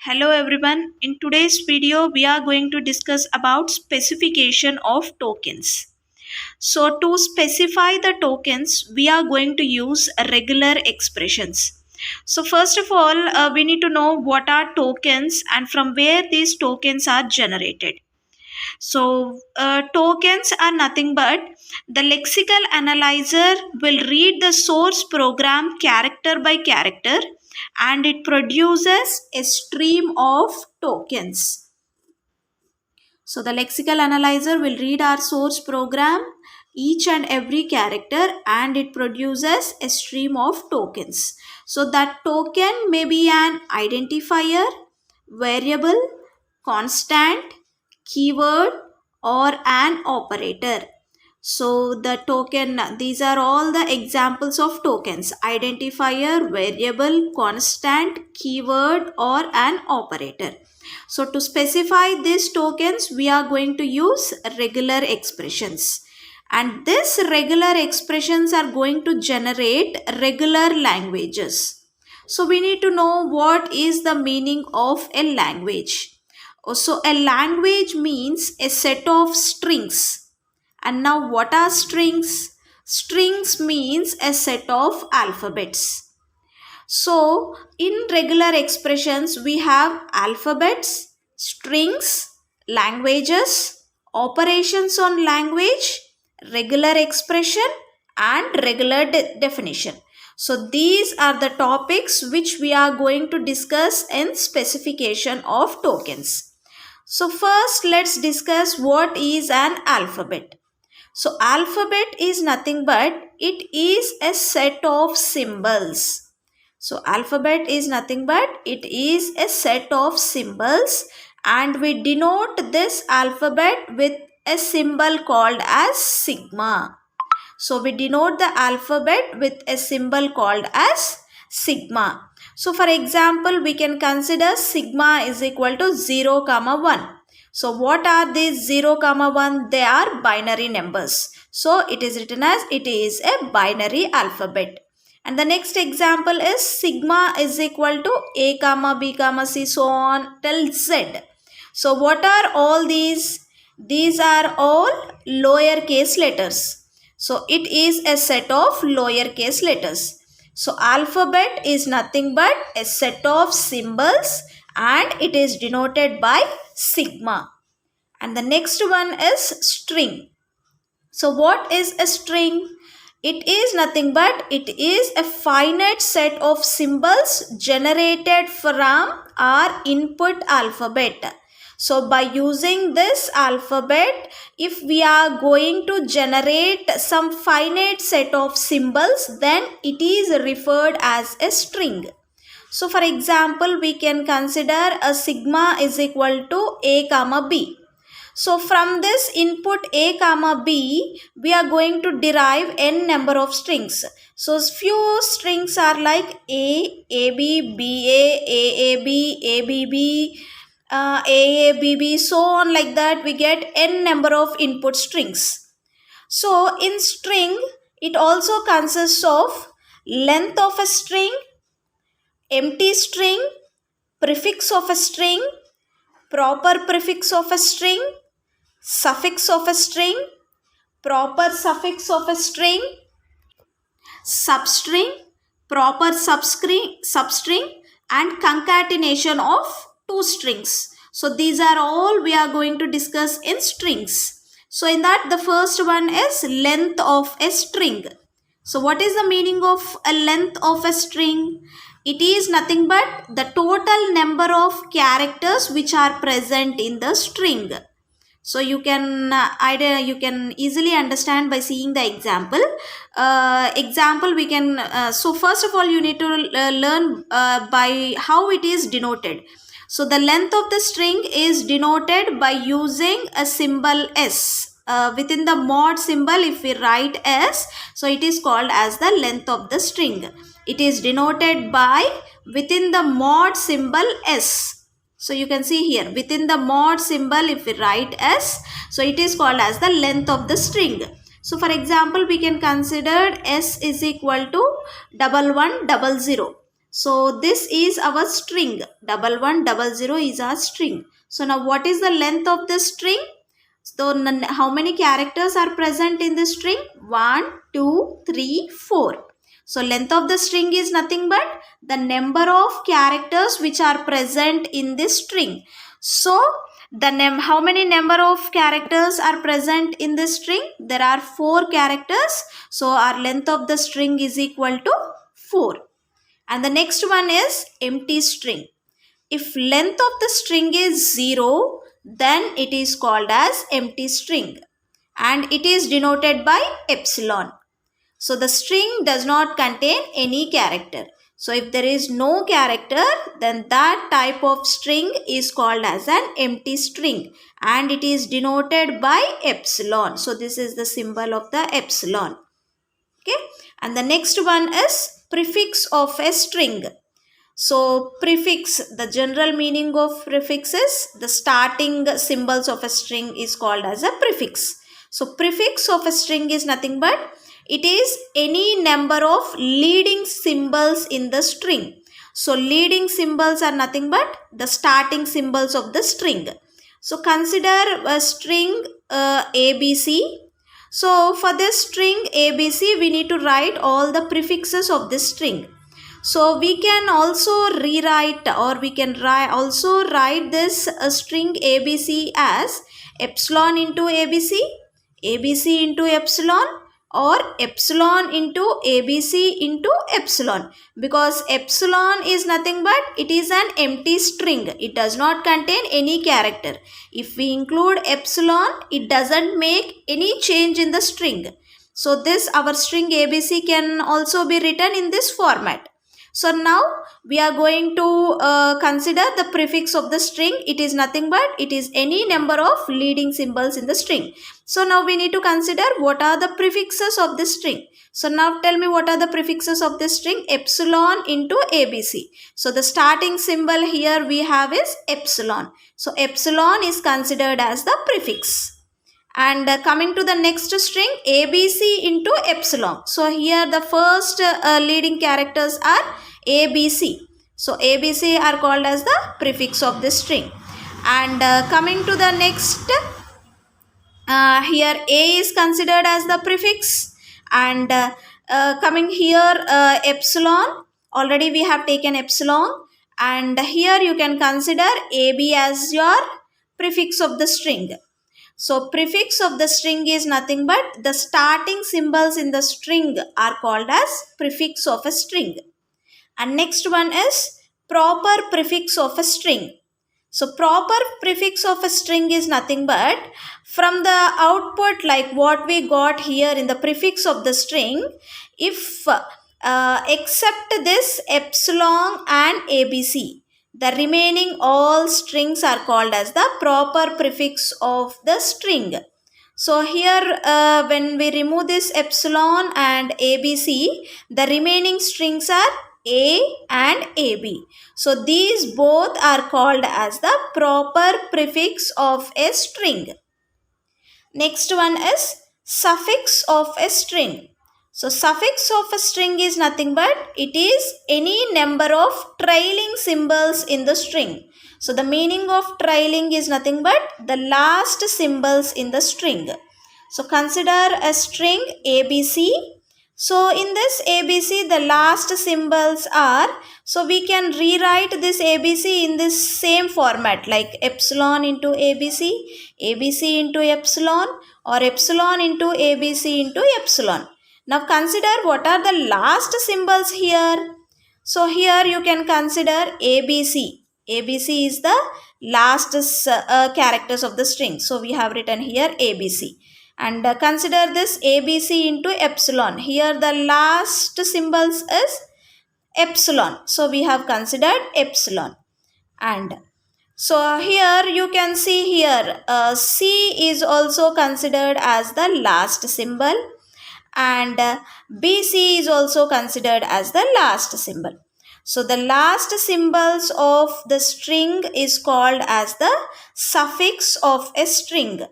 Hello everyone. In today's video, we are going to discuss about specification of tokens. So to specify the tokens, we are going to use regular expressions. So first of all, we need to know what are tokens and from where these tokens are generated. So tokens are nothing but the lexical analyzer will read the source program character by character and it produces a stream of tokens. So the lexical analyzer will read our source program, each and every character, and it produces a stream of tokens. So that token may be an identifier, variable, constant, keyword, or an operator. So the token, these are all the examples of tokens: identifier, variable, constant, keyword, or an operator. So to specify these tokens, we are going to use regular expressions. And these regular expressions are going to generate regular languages. So we need to know what is the meaning of a language. So a language means a set of strings. And now what are strings? Strings means a set of alphabets. So in regular expressions, we have alphabets, strings, languages, operations on language, regular expression, and regular definition. So these are the topics which we are going to discuss in specification of tokens. So first let's discuss what is an alphabet. So alphabet is nothing but it is a set of symbols. So alphabet is nothing but it is a set of symbols and we denote this alphabet with a symbol called as sigma. So we denote the alphabet with a symbol called as sigma. So for example, we can consider sigma is equal to 0, 1. So what are these 0, 1? They are binary numbers. So it is written as it is a binary alphabet. And the next example is sigma is equal to a, b, c, so on till z. So what are all these? These are all lowercase letters. So it is a set of lowercase letters. So alphabet is nothing but a set of symbols and it is denoted by sigma. And the next one is string. So what is a string? It is nothing but it is a finite set of symbols generated from our input alphabet. So by using this alphabet, if we are going to generate some finite set of symbols, then it is referred as a string. So for example, we can consider a sigma is equal to a, b. So from this input a, b, we are going to derive n number of strings. So few strings are like a, ab, ba, aab, abb, AABB, so on like that. We get n number of input strings. So in string, it also consists of length of a string, empty string, prefix of a string, proper prefix of a string, suffix of a string, proper suffix of a string, substring, proper substring, and concatenation of two strings. So these are all we are going to discuss in strings. So in that, the first one is length of a string. So what is the meaning of a length of a string? It is nothing but the total number of characters which are present in the string. So you can easily understand by seeing the example. We can so first of all you need to learn by how it is denoted. So the length of the string is denoted by using a symbol s. Within the mod symbol, if we write s, so it is called as the length of the string. It is denoted by within the mod symbol s. So you can see here within the mod symbol, if we write s, so it is called as the length of the string. So for example, we can consider s is equal to 1100. So this is our string. 1100 is our string. So now what is the length of the string? So how many characters are present in the string? 1, 2, 3, 4. So length of the string is nothing but the number of characters which are present in this string. So how many number of characters are present in this string? There are 4 characters. So our length of the string is equal to 4. And the next one is empty string. If length of the string is 0, then it is called as empty string and it is denoted by epsilon. So the string does not contain any character. So if there is no character, then that type of string is called as an empty string and it is denoted by epsilon. So this is the symbol of the epsilon. Okay. And the next one is prefix of a string. So prefix, the general meaning of prefix is the starting symbols of a string is called as a prefix. So prefix of a string is nothing but it is any number of leading symbols in the string. So leading symbols are nothing but the starting symbols of the string. So consider a string ABC. So for this string ABC, we need to write all the prefixes of this string. So we can also rewrite or we can also write this string ABC as epsilon into ABC, ABC into epsilon, or epsilon into ABC into epsilon, because epsilon is nothing but it is an empty string. It does not contain any character. If we include epsilon, it doesn't make any change in the string. So this our string ABC can also be written in this format. So now we are going to consider the prefix of the string. It is nothing but it is any number of leading symbols in the string. So now we need to consider what are the prefixes of this string. So now tell me what are the prefixes of this string? Epsilon into ABC. So the starting symbol here we have is epsilon. So epsilon is considered as the prefix. And coming to the next string ABC into epsilon. So here the first leading characters are ABC. So ABC are called as the prefix of this string. And coming to the next, here A is considered as the prefix. And coming here epsilon, already we have taken epsilon. And here you can consider AB as your prefix of the string. So prefix of the string is nothing but the starting symbols in the string are called as prefix of a string. And next one is proper prefix of a string. So proper prefix of a string is nothing but from the output like what we got here in the prefix of the string, if except this epsilon and ABC, the remaining all strings are called as the proper prefix of the string. So here when we remove this epsilon and ABC, the remaining strings are A and AB. So these both are called as the proper prefix of a string. Next one is suffix of a string. So suffix of a string is nothing but it is any number of trailing symbols in the string. So the meaning of trailing is nothing but the last symbols in the string. So consider a string ABC. So in this ABC the last symbols are, so we can rewrite this ABC in this same format like epsilon into ABC, ABC into epsilon, or epsilon into ABC into epsilon. Now consider what are the last symbols here. So here you can consider ABC. ABC is the last characters of the string. So we have written here ABC. And consider this ABC into epsilon. Here the last symbols is epsilon. So we have considered epsilon. And so here you can see here C is also considered as the last symbol. And BC is also considered as the last symbol. So the last symbols of the string is called as the suffix of a string.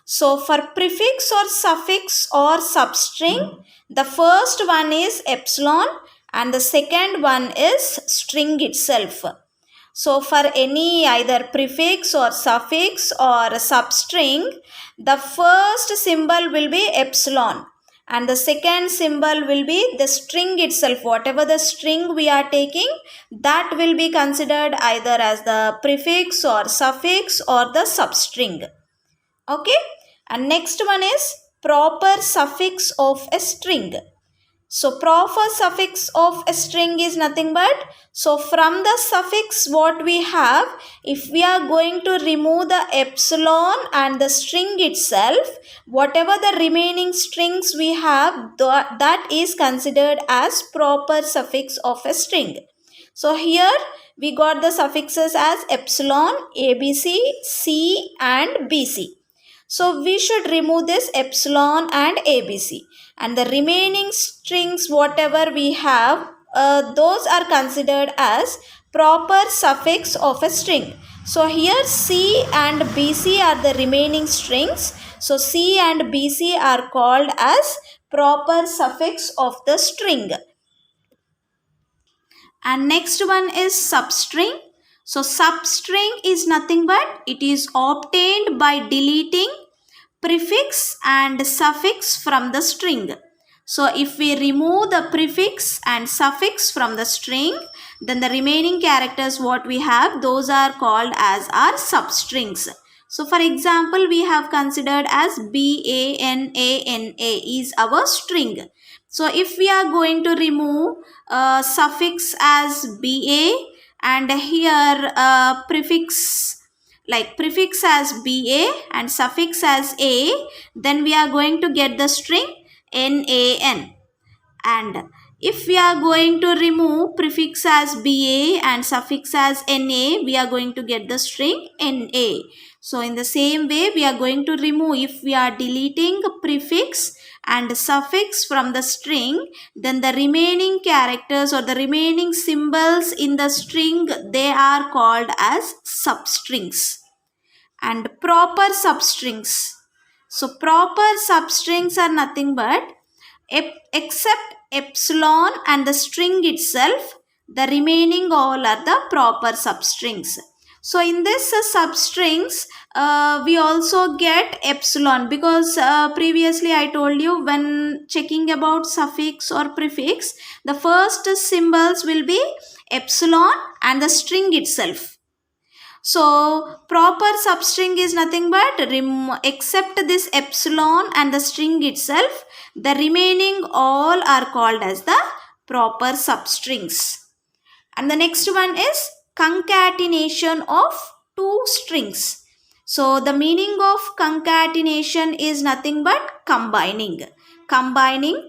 So for prefix or suffix or substring, the first one is epsilon and the second one is string itself. So for any either prefix or suffix or substring, the first symbol will be epsilon and the second symbol will be the string itself. Whatever the string we are taking, that will be considered either as the prefix or suffix or the substring. Okay, and next one is proper suffix of a string. So proper suffix of a string is nothing but, so from the suffix what we have, if we are going to remove the epsilon and the string itself, whatever the remaining strings we have, that is considered as proper suffix of a string. So here we got the suffixes as epsilon, ABC, C and BC. So we should remove this epsilon and ABC, and the remaining strings whatever we have, those are considered as proper suffix of a string. So here C and BC are the remaining strings. So C and BC are called as proper suffix of the string. And next one is substring. So substring is nothing but it is obtained by deleting prefix and suffix from the string. So if we remove the prefix and suffix from the string, then the remaining characters what we have, those are called as our substrings. So for example, we have considered as BANANA is our string. So if we are going to remove suffix as BA and here prefix as BA and suffix as A, then we are going to get the string NAN. And if we are going to remove prefix as BA and suffix as NA, we are going to get the string NA. So in the same way, we are going to remove, if we are deleting prefix and suffix from the string, then the remaining characters or the remaining symbols in the string, they are called as substrings. And proper substrings. So proper substrings are nothing but except epsilon and the string itself, the remaining all are the proper substrings. So in this substrings, we also get epsilon because previously I told you when checking about suffix or prefix, the first symbols will be epsilon and the string itself. So proper substring is nothing but except this epsilon and the string itself, the remaining all are called as the proper substrings. And the next one is concatenation of two strings. So the meaning of concatenation is nothing but combining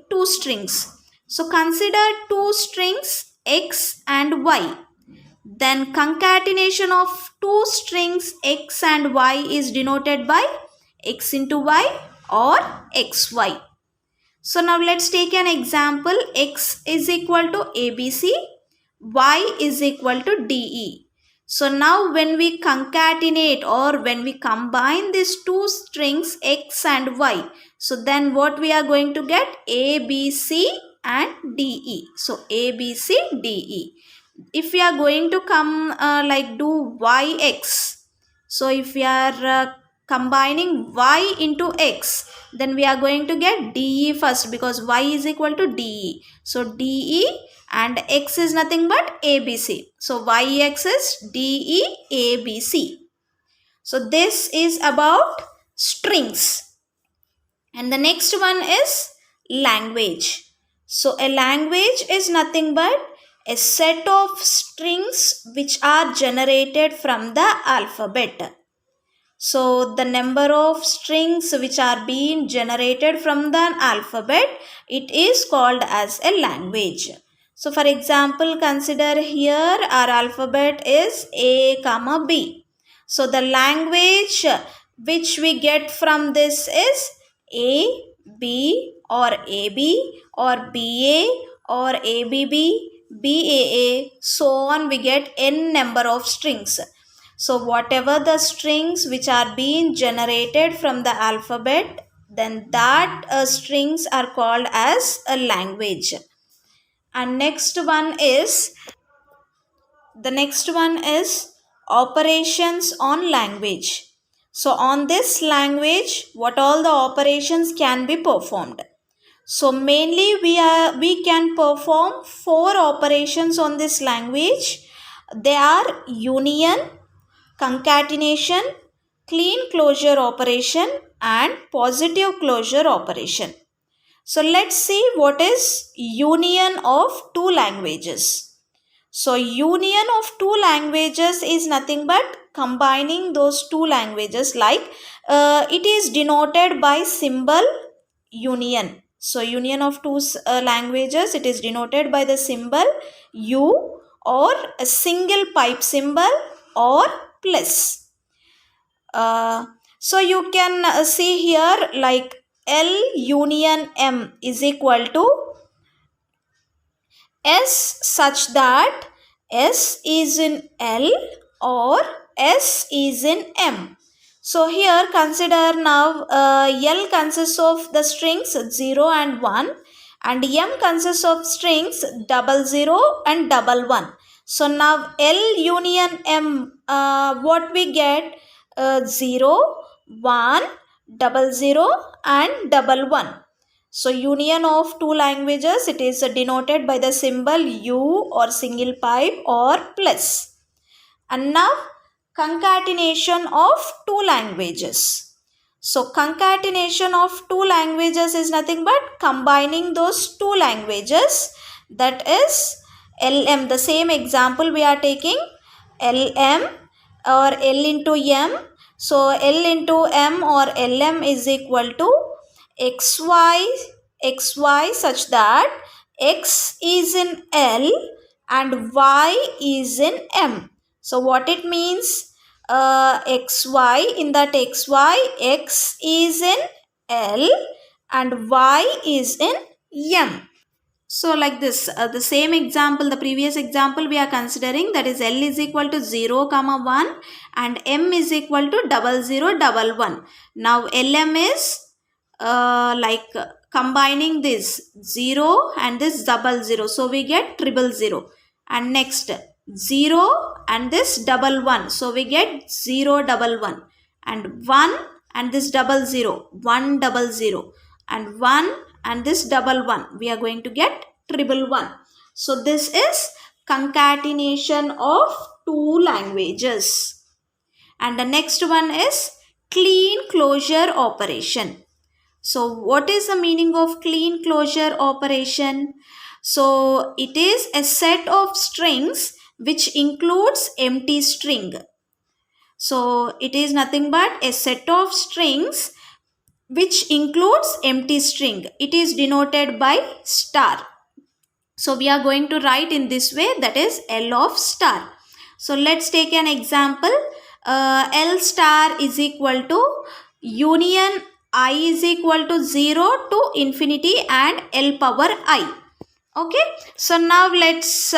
two strings. So consider two strings X and Y. Then concatenation of two strings X and Y is denoted by X into Y or XY. So now let's take an example. X is equal to ABC, Y is equal to DE. So now when we concatenate or when we combine these two strings X and Y, so then what we are going to get? ABC and DE. So ABC, DE. If we are going to do YX, so if we are combining Y into X, then we are going to get DE first because Y is equal to DE. So DE and X is nothing but ABC. So YX is DE ABC. So this is about strings. And the next one is language. So a language is nothing but a set of strings which are generated from the alphabet. So the number of strings which are being generated from the alphabet, it is called as a language. So for example, consider here our alphabet is A, B. So the language which we get from this is A, B or AB or BA or ABB, BAA, so on. We get n number of strings. So whatever the strings which are being generated from the alphabet, then that strings are called as a language. And next one is operations on language. So on this language, what all the operations can be performed? So mainly we can perform four operations on this language. They are union, concatenation, clean closure operation, and positive closure operation. So let's see what is union of two languages. So union of two languages is nothing but combining those two languages, like it is denoted by symbol union. So union of two languages, it is denoted by the symbol U, or a single pipe symbol, or plus. So you can see here, like L union M is equal to S, such that S is in L or S is in M. So here consider now L consists of the strings 0 and 1, and M consists of strings 00 and 11. So now L union M, what we get? 0, 1, 00 and 11. So union of two languages, it is denoted by the symbol U, or single pipe, or plus. And now concatenation of two languages. So concatenation of two languages is nothing but combining those two languages, that is LM. The same example we are taking, LM or L into M. So L into M or LM is equal to xy such that x is in L and y is in M. So what it means? Xy, in that xy, x is in L and y is in M. So like this, the same example, the previous example we are considering, that is L is equal to 0, 1 and M is equal to 0011. Now LM is combining this 0 and this 00. So we get 000. And next 0 and this 11. So we get 011. And 1 and this 00, 100. And 1 and this 11, we are going to get 111. So this is concatenation of two languages. And the next one is clean closure operation. So what is the meaning of clean closure operation? So it is a set of strings which includes empty string. So it is nothing but a set of strings which includes empty string. It is denoted by star. So we are going to write in this way, that is L of star. So let's take an example. L star is equal to union I is equal to 0 to infinity and L power I. Okay, so now let's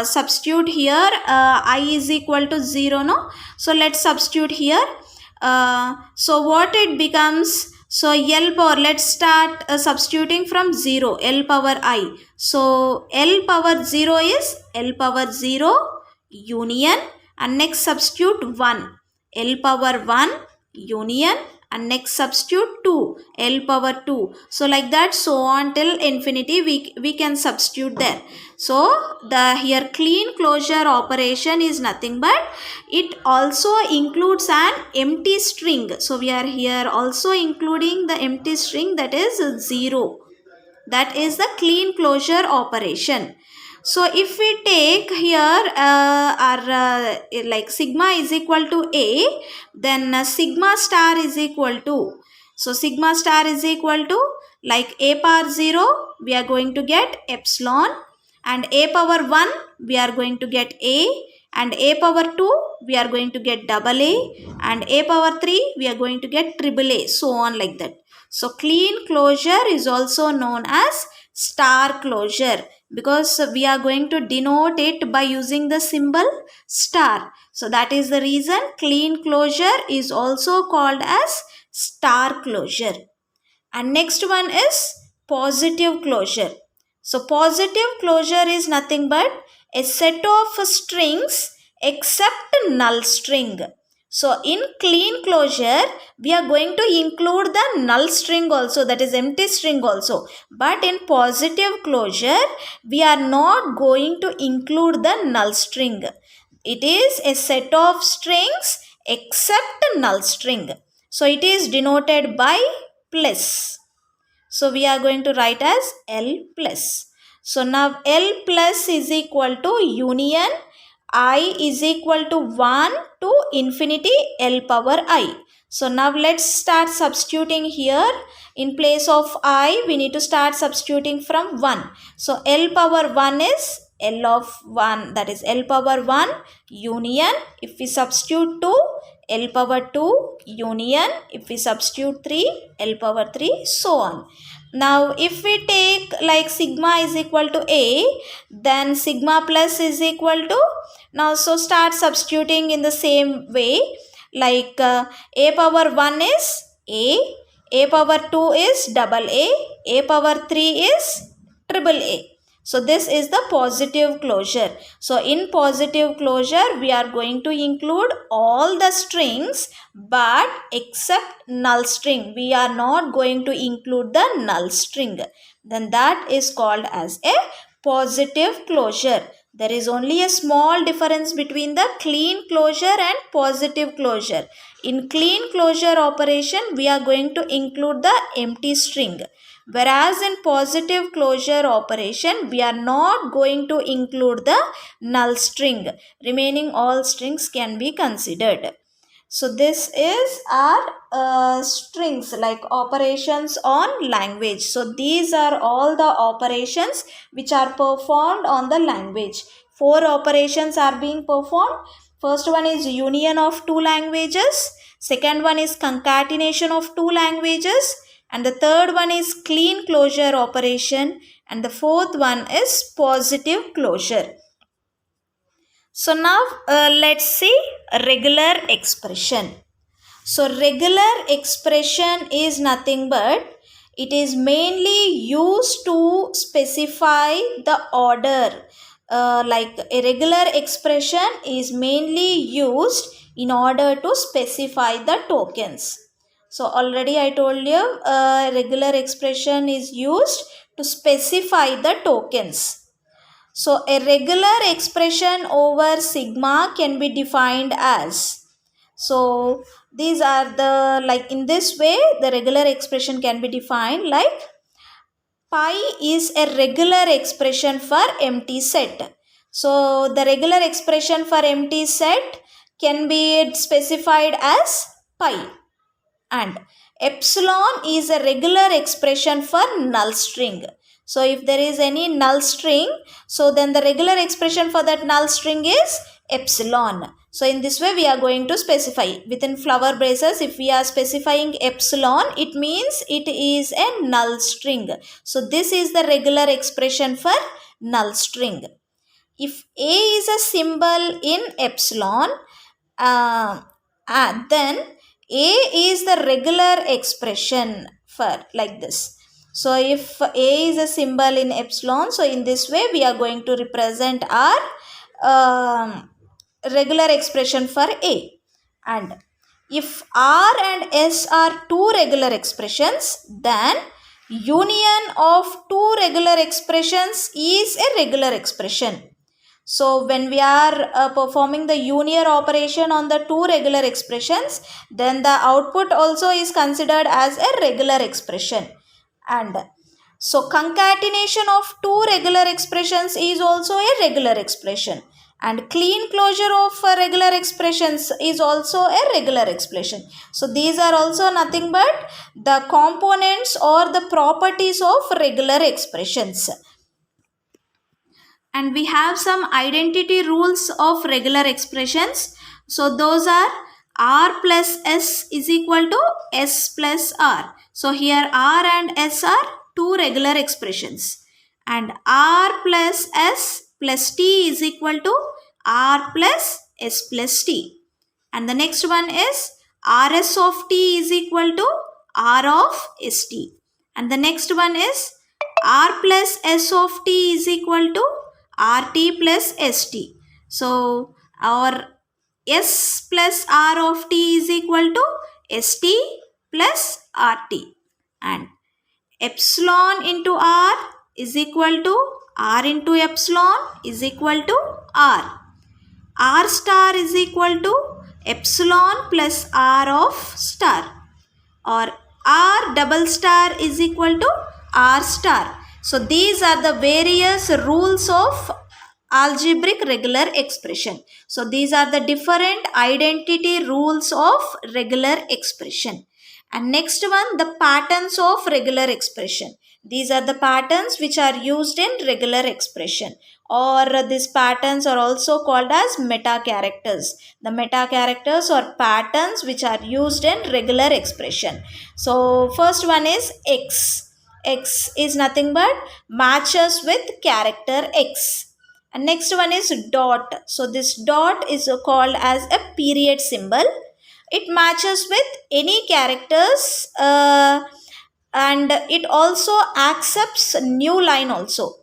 substitute here. I is equal to 0, no? So let's substitute here. So what it becomes? So L power, let's start substituting from 0, L power I. So L power 0 is L power 0 union, and next substitute 1, L power 1 union, and next substitute 2, L power 2. So like that, so on till infinity we can substitute there. So the here clean closure operation is nothing but it also includes an empty string. So we are here also including the empty string, that is 0. That is the clean closure operation. So if we take here like sigma is equal to A, then sigma star is equal to, so sigma star is equal to, like A power 0 we are going to get epsilon, and A power 1 we are going to get A, and A power 2 we are going to get double A, and A power 3 we are going to get triple A, so on like that. So clean closure is also known as star closure, because we are going to denote it by using the symbol star. So that is the reason clean closure is also called as star closure. And next one is positive closure. So positive closure is nothing but a set of strings except null string. So in clean closure, we are going to include the null string also, that is empty string also. But in positive closure, we are not going to include the null string. It is a set of strings except null string. So it is denoted by plus. So we are going to write as L plus. So now L plus is equal to union I is equal to 1 to infinity L power I. So now let's start substituting here. In place of I, we need to start substituting from 1. So L power 1 is L of 1, that is L power 1 union. If we substitute 2, L power 2 union. If we substitute 3, L power 3, so on. Now if we take like sigma is equal to A, then sigma plus is equal to, now so start substituting in the same way, like A power 1 is A power 2 is double A power 3 is triple A. So this is the positive closure. So in positive closure, we are going to include all the strings but except null string. We are not going to include the null string. Then that is called as a positive closure. There is only a small difference between the clean closure and positive closure. In clean closure operation, we are going to include the empty string. Whereas in positive closure operation, we are not going to include the null string. Remaining all strings can be considered. So this is our strings, like operations on language. So these are all the operations which are performed on the language. 4 operations are being performed. First one is union of 2 languages. Second one is concatenation of 2 languages. And the third one is clean closure operation. And the fourth one is positive closure. So now let's see regular expression. So regular expression is nothing but it is mainly used to specify the order. Like a regular expression is mainly used in order to specify the tokens. So already I told you regular expression is used to specify the tokens. So a regular expression over sigma can be defined as, so these are the, like in this way the regular expression can be defined like pi is a regular expression for empty set. So the regular expression for empty set can be specified as pi, and epsilon is a regular expression for null string. So if there is any null string, so then the regular expression for that null string is epsilon. So in this way we are going to specify within flower braces. If we are specifying epsilon, it means it is a null string. So this is the regular expression for null string. If A is a symbol in epsilon, then A is the regular expression for like this. So if A is a symbol in epsilon, so in this way we are going to represent our regular expression for A. And if R and S are two regular expressions, then union of two regular expressions is a regular expression. So when we are performing the union operation on the two regular expressions, then the output also is considered as a regular expression. And so concatenation of two regular expressions is also a regular expression. And clean closure of regular expressions is also a regular expression. So these are also nothing but the components or the properties of regular expressions. And we have some identity rules of regular expressions. So those are R plus S is equal to S plus R. So here R and S are two regular expressions. And R plus S plus T is equal to R plus S plus T. And the next one is RS of T is equal to R of ST. And the next one is r plus s of t is equal to rt plus st. So our s plus r of t is equal to st plus rt, and epsilon into r is equal to r into epsilon is equal to r. R star is equal to epsilon plus r of star, or r double star is equal to r star. So these are the various rules of algebraic regular expression. So these are the different identity rules of regular expression. And next one, the patterns of regular expression. These are the patterns which are used in regular expression, or these patterns are also called as meta characters. The meta characters or patterns which are used in regular expression. So first one is x. X is nothing but matches with character x. And next one is dot. So this dot is called as a period symbol. It matches with any characters and it also accepts new line also.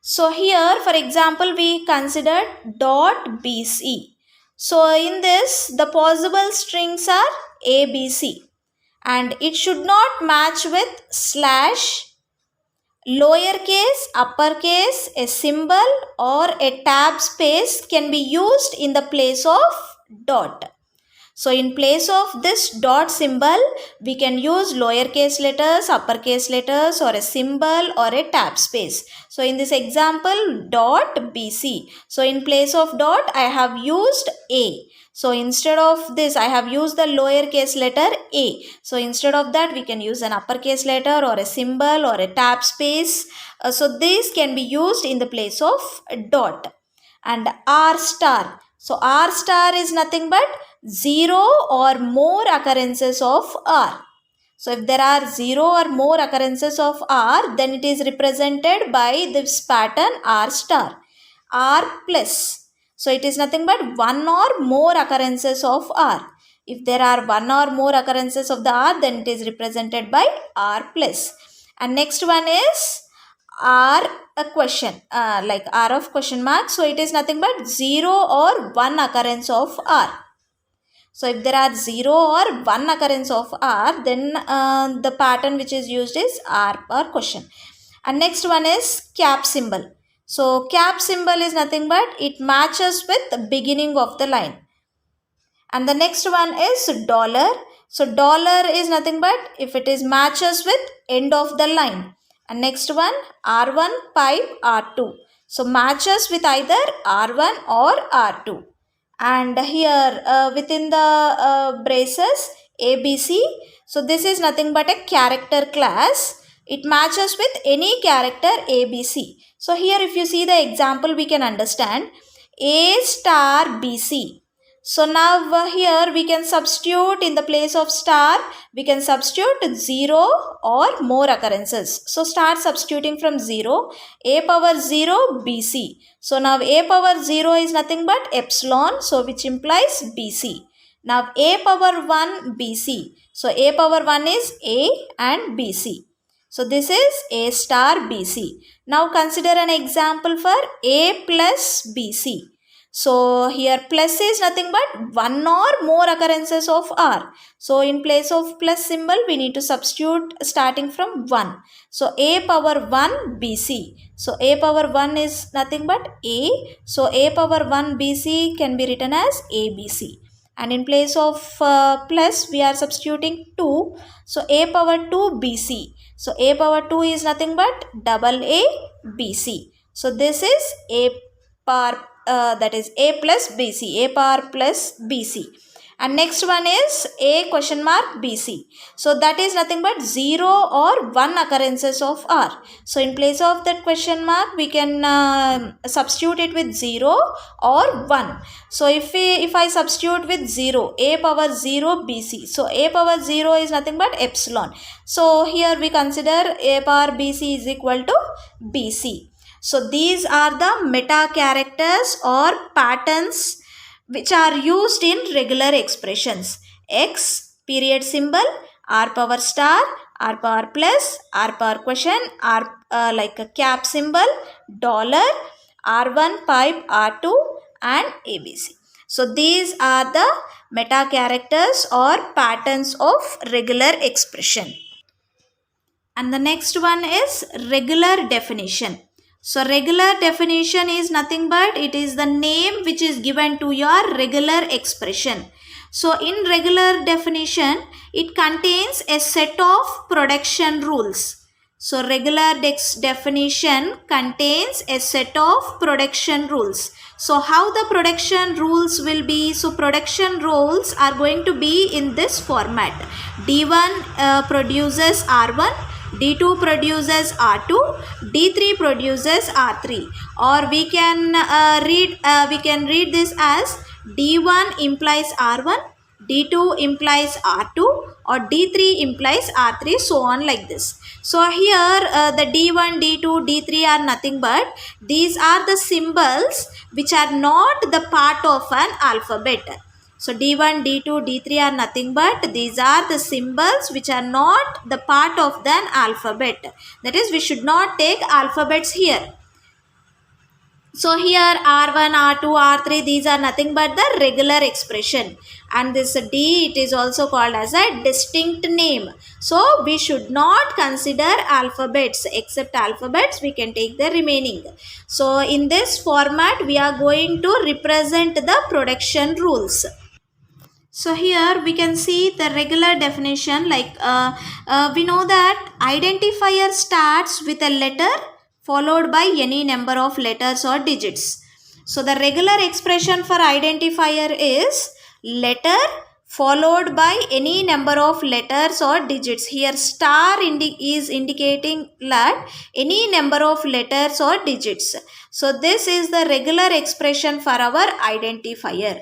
So here, for example, we considered dot BC. So in this, the possible strings are ABC, and it should not match with slash, lowercase, uppercase, a symbol or a tab space can be used in the place of dot. So in place of this dot symbol, we can use lowercase letters, uppercase letters, or a symbol or a tab space. So in this example, dot BC. So in place of dot, I have used A. So instead of this, I have used the lowercase letter A. So instead of that, we can use an uppercase letter or a symbol or a tab space. So this can be used in the place of dot. And R star. So R star is nothing but 0 or more occurrences of R. So if there are 0 or more occurrences of R, then it is represented by this pattern R star. R plus. So it is nothing but 1 or more occurrences of R. If there are 1 or more occurrences of the R, then it is represented by R plus. And next one is R a question, like R of question mark. So it is nothing but 0 or 1 occurrence of R. So if there are 0 or 1 occurrence of R, then the pattern which is used is R or question. And next one is cap symbol. So cap symbol is nothing but it matches with the beginning of the line. And the next one is dollar. So dollar is nothing but if it is matches with end of the line. And next one, R1, pipe, R2. So matches with either R1 or R2. And here within the braces ABC, so this is nothing but a character class. It matches with any character ABC. So here if you see the example, we can understand A star BC. So now here we can substitute in the place of star, we can substitute 0 or more occurrences. So start substituting from 0, A power 0 BC. So now A power 0 is nothing but epsilon, so which implies BC. Now A power 1 BC. So A power 1 is A and BC. So this is A star BC. Now consider an example for A plus BC. So here plus is nothing but 1 or more occurrences of R. So in place of plus symbol, we need to substitute starting from 1. So A power 1 BC. So A power 1 is nothing but A. So A power 1 BC can be written as ABC. And in place of plus, we are substituting 2. So A power 2 BC. So A power 2 is nothing but double A BC. So this is A power that is A plus BC, A power plus BC. And next one is A question mark BC. So that is nothing but 0 or 1 occurrences of R. So in place of that question mark, we can substitute it with 0 or 1. So if I substitute with 0, A power 0 BC. So A power 0 is nothing but epsilon. So here we consider A power BC is equal to BC. So these are the meta characters or patterns which are used in regular expressions. X, period symbol, R power star, R power plus, R power question, R like a cap symbol, dollar, R1, pipe, R2 and ABC. So these are the meta characters or patterns of regular expression. And the next one is regular definition. So regular definition is nothing but it is the name which is given to your regular expression. So in regular definition, it contains a set of production rules. So regular definition contains a set of production rules. So how the production rules will be? So production rules are going to be in this format. D1 produces R1, D2 produces R2, D3 produces R3, or we can read this as D1 implies R1, D2 implies R2, or D3 implies R3, so on like this. So here the D1, D2, D3 are nothing but these are the symbols which are not the part of an alphabet. So D1, D2, D3 are nothing but these are the symbols which are not the part of the alphabet. That is, we should not take alphabets here. So here R1, R2, R3, these are nothing but the regular expression. And this D, it is also called as a distinct name. So we should not consider alphabets. Except alphabets, we can take the remaining. So in this format, we are going to represent the production rules. So here we can see the regular definition, like we know that identifier starts with a letter followed by any number of letters or digits. So the regular expression for identifier is letter followed by any number of letters or digits. Here star is indicating that any number of letters or digits. So this is the regular expression for our identifier.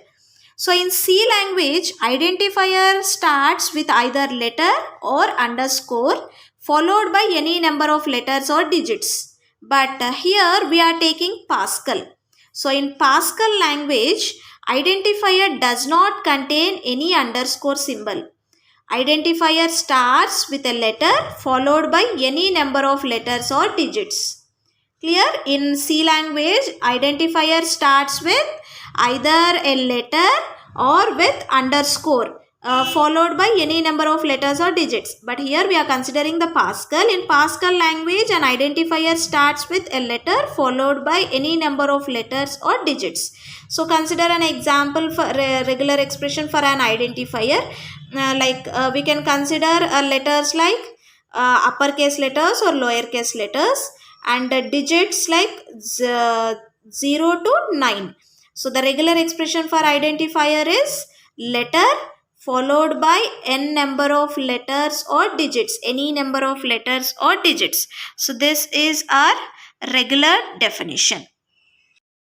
So in C language, identifier starts with either letter or underscore followed by any number of letters or digits. But here we are taking Pascal. So in Pascal language, identifier does not contain any underscore symbol. Identifier starts with a letter followed by any number of letters or digits. Clear? In C language, identifier starts with either a letter or with underscore followed by any number of letters or digits. But here we are considering the Pascal. In Pascal language, an identifier starts with a letter followed by any number of letters or digits. So consider an example for a regular expression for an identifier. We can consider letters like uppercase letters or lowercase letters, and digits like 0 to 9. So the regular expression for identifier is letter followed by n number of letters or digits, any number of letters or digits. So this is our regular definition.